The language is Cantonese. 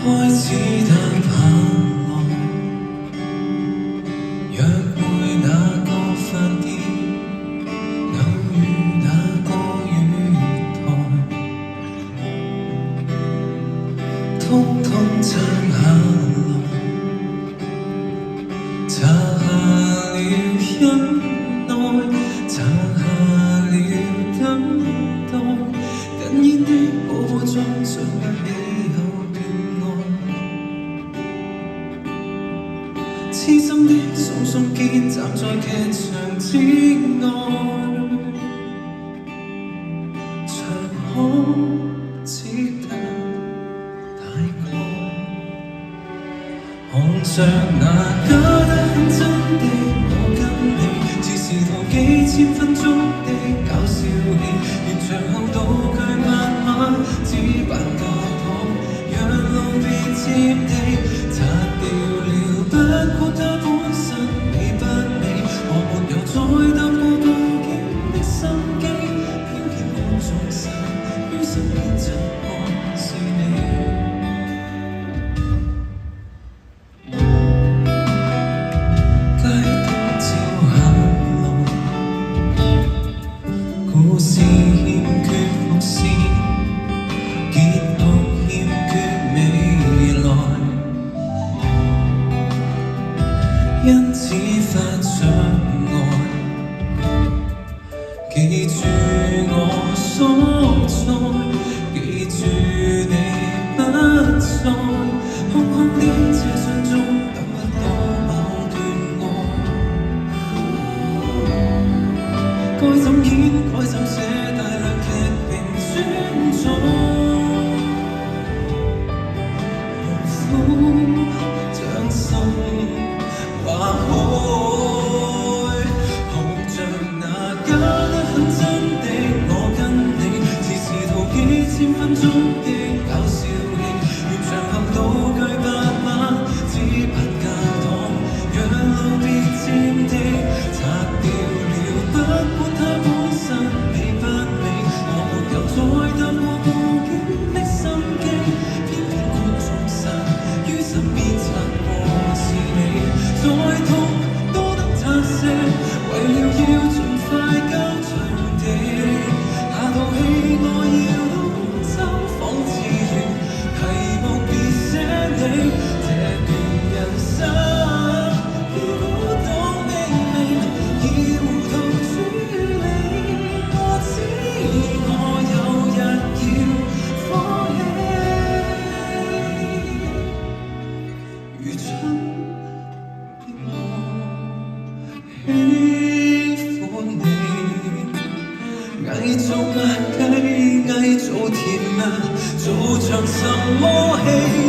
開始淡下來，約會那個飯店，偶遇那個月台，通通撐下來，擦下了忍耐，擦下了等待，緊煙的寶寶裝上你有痴心的鬆鬆肩，站在劇場之外，長可只得大概，看着那假得很真的我跟你，似是套幾千分鐘的搞笑戲，完場後道具慢慢只扮假糖，讓路別佔地，擦掉了。不過它本身美不美，我沒有再搭過報警的心機，偏偏觀眾散於身邊側看是你。街燈照下來，故事欠缺伏線，結局欠缺未來。因此發上愛，記住我所在，記住你不在，空空的車廂中等不到某段愛，該怎演該怎寫，大量劇評選咗，無苦將心劃開，看着那假得很真的我跟你，似是套幾千分鐘的搞笑戲，完場後道具慢慢只扮假糖，讓路別佔地，擦掉了。不管它本身美不美，我沒有再搭過報警的心機，偏偏觀眾散於身邊擦過是你。再痛多得他些，為了要盡快交場地，下套戲我要lon走，仿自願題目別寫你，這段人生如果當命名，已糊塗處理，我知我有日要放棄，如春喜歡你，偽造麥雞，偽造甜蜜，做場什麼戲？